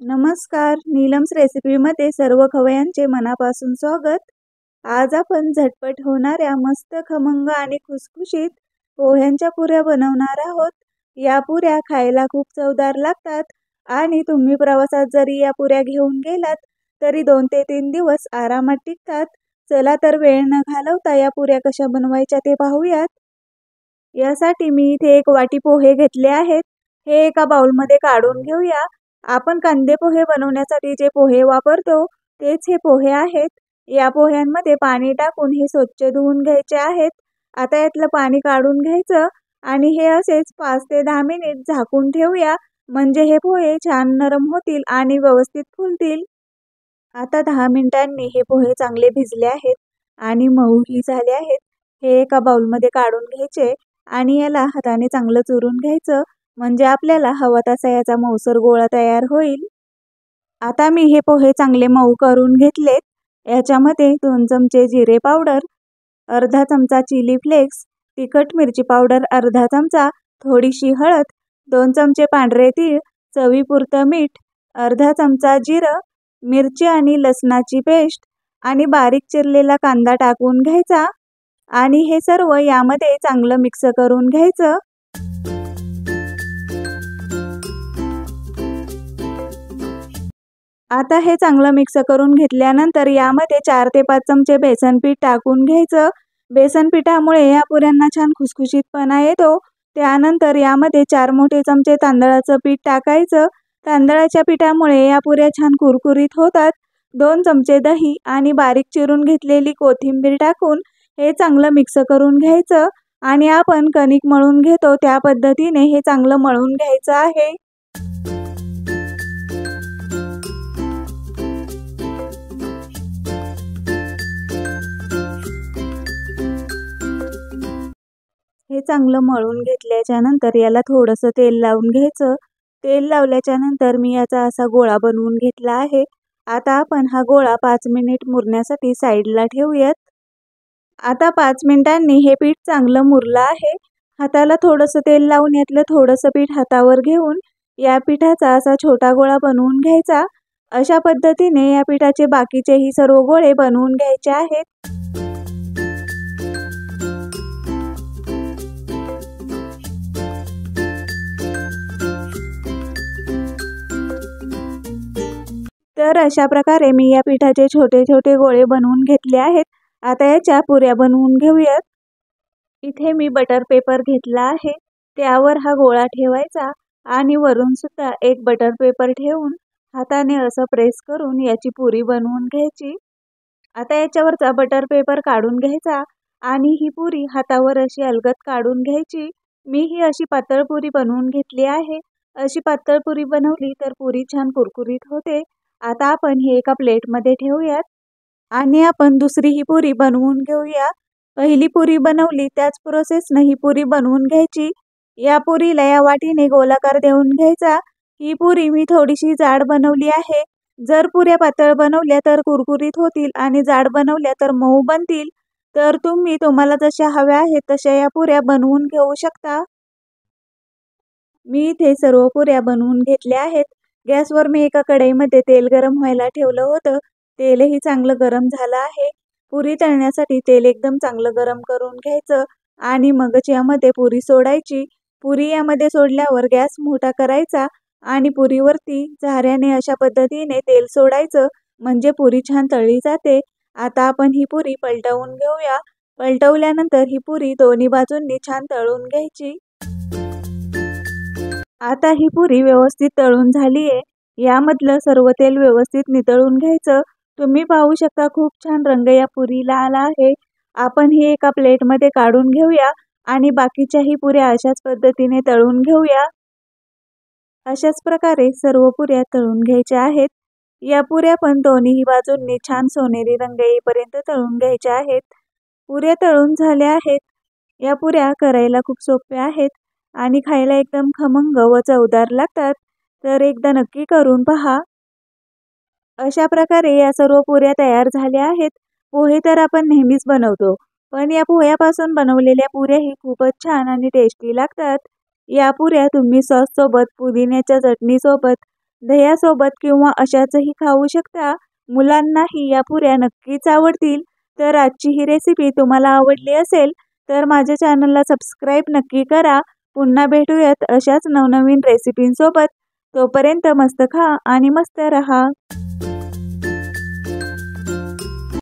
नमस्कार, नीलम्स रेसिपीमध्ये सर्व खवय्यांचे मनापासून स्वागत. आज आपण झटपट होणाऱ्या मस्त खमंग आणि खुसखुशीत पोह्यांच्या पुऱ्या बनवणार आहोत. या पुऱ्या खायला खूप चवदार लागतात आणि तुम्ही प्रवासात जरी या पुऱ्या घेऊन गेलात तरी 2 ते 3 दिवस आरामात टिकतात. चला तर वेळ न घालवता या पुऱ्या कशा बनवायच्या ते पाहूयात. यासाठी मी इथे 1 वाटी पोहे घेतले आहेत. हे एका बाउलमध्ये काढून घेऊया. आपण कांदे पोहे बनवण्यासाठी जे पोहे वापरतो तेच हे पोहे आहेत. या पोह्यांमध्ये पाणी टाकून हे स्वच्छ धुवून घ्यायचे आहेत. आता यातलं पाणी काढून घ्यायचं आणि हे असेच 5 ते 10 मिनिट झाकून ठेवूया, म्हणजे हे पोहे छान नरम होतील आणि व्यवस्थित फुलतील. आता 10 मिनिटांनी हे पोहे चांगले भिजले आहेत आणि मऊही झाले आहेत. हे एका बाउलमध्ये काढून घ्यायचे आणि याला हाताने चांगलं चुरून घ्यायचं, म्हणजे आपल्याला हवा तसा याचा मऊसर गोळा तयार होईल. आता मी हे पोहे चांगले मऊ करून घेतलेत. याच्यामध्ये 2 चमचे जिरे पावडर, अर्धा चमचा चिली फ्लेक्स, तिखट मिरची पावडर अर्धा चमचा, थोडीशी हळद, 2 चमचे पांढरे तीळ, चवीपुरतं मीठ, अर्धा चमचा जिरं, मिरची आणि लसणाची पेस्ट आणि बारीक चिरलेला कांदा टाकून घ्यायचा आणि हे सर्व यामध्ये चांगलं मिक्स करून घ्यायचं. आता हे चांगलं मिक्स करून घेतल्यानंतर यामध्ये 4 ते 5 चमचे बेसन पीठ टाकून घ्यायचं. बेसन पिठामुळे या पुऱ्यांना छान खुसखुशीतपणा येतो. त्यानंतर यामध्ये 4 मोठे चमचे तांदळाचं पीठ टाकायचं. तांदळाच्या पिठामुळे या पुऱ्या छान कुरकुरीत होतात. 2 चमचे दही आणि बारीक चिरून घेतलेली कोथिंबीर टाकून हे चांगलं मिक्स करून घ्यायचं आणि आपण कणिक मळून घेतो त्या पद्धतीने हे चांगलं मळून घ्यायचं आहे. हे चांगलं मळून घेतल्याच्या नंतर याला थोडंसं तेल लावून घ्यायचं. तेल लावल्याच्या नंतर मी याचा असा गोळा बनवून घेतला आहे. आता आपण हा गोळा 5 मिनिट मुरण्यासाठी साईडला ठेवूयात. आता 5 मिनिटांनी हे पीठ चांगलं मुरलं आहे. हाताला थोडंसं तेल लावून यातलं थोडंसं पीठ हातावर घेऊन या पिठाचा असा छोटा गोळा बनवून घ्यायचा. अशा पद्धतीने या पिठाचे बाकीचेही सर्व गोळे बनवून घ्यायचे आहेत. तर अशा प्रकारे मी या पिठाचे छोटे छोटे गोळे बनवून घेतले आहेत. आता याच्या पुऱ्या बनवून घेऊयात. इथे मी बटर पेपर घेतला आहे. त्यावर हा गोळा ठेवायचा आणि वरून सुद्धा एक बटर पेपर ठेवून हाताने असं प्रेस करून याची पुरी बनवून घ्यायची. आता याच्यावरचा बटर पेपर काढून घ्यायचा आणि ही पुरी हातावर अशी अलगद काढून घ्यायची. मी ही अशी पातळ पुरी बनवून घेतली आहे. अशी पातळ पुरी बनवली तर पुरी छान कुरकुरीत होते. आता आपण हे एका प्लेटमध्ये ठेवूयात आणि आपण दुसरी ही पुरी बनवून घेऊया. पहिली पुरी बनवली त्याच प्रोसेसने ही पुरी बनवून घ्यायची. या पुरीला या वाटीने गोलाकार देऊन घ्यायचा. ही पुरी मी थोडीशी जाड बनवली आहे. जर पुऱ्या पातळ बनवल्या तर कुरकुरीत होतील आणि जाड बनवल्या तर मऊ बनतील. तर तुम्ही तुम्हाला जशा हव्या आहेत तशा या पुऱ्या बनवून घेऊ शकता. मी इथे सर्व पुऱ्या बनवून घेतल्या आहेत. गॅसवर मी एका कढईमध्ये तेल गरम व्हायला ठेवलं होतं. तेलही चांगलं गरम झालं आहे. पुरी तळण्यासाठी तेल एकदम चांगलं गरम करून घ्यायचं आणि मगच यामध्ये पुरी सोडायची. पुरी यामध्ये सोडल्यावर गॅस मोठा करायचा आणि पुरीवरती झाऱ्याने अशा पद्धतीने तेल सोडायचं, म्हणजे पुरी छान तळली जाते. आता आपण ही पुरी पलटवून घेऊया. पलटवल्यानंतर ही पुरी दोन्ही बाजूंनी छान तळून घ्यायची. आता ही पुरी व्यवस्थित तळून झाली आहे. यामधलं सर्व तेल व्यवस्थित नितळून घ्यायचं. तुम्ही पाहू शकता खूप छान रंग या पुरीला आला आहे. आपण ही एका प्लेटमध्ये काढून घेऊया आणि बाकीच्याही पुऱ्या अशाच पद्धतीने तळून घेऊया. अशाच प्रकारे सर्व पुऱ्या तळून घ्यायच्या आहेत. या पुऱ्या पण दोन्ही बाजूंनी छान सोनेरी रंग येईपर्यंत तळून घ्यायच्या आहेत. पुऱ्या तळून झाल्या आहेत. या पुऱ्या करायला खूप सोप्या आहेत आणि खायला एकदम खमंग व चवदार लागतात. तर एकदा नक्की करून पहा. अशा प्रकारे या सर्व पुऱ्या तयार झाल्या आहेत. पोहे तर आपण नेहमीच बनवतो, पण या पोह्यापासून बनवलेल्या पुऱ्याही खूपच छान आणि टेस्टी लागतात. या पुऱ्या तुम्ही सॉससोबत, पुदिन्याच्या चटणीसोबत, दह्यासोबत किंवा अशाचही खाऊ शकता. मुलांनाही या पुऱ्या नक्कीच आवडतील. तर आजची ही रेसिपी तुम्हाला आवडली असेल तर माझ्या चॅनलला सबस्क्राईब नक्की करा. पुन्हा भेटूयात अशाच नवनवीन रेसिपींसोबत. तोपर्यंत मस्त खा आणि मस्त रहा.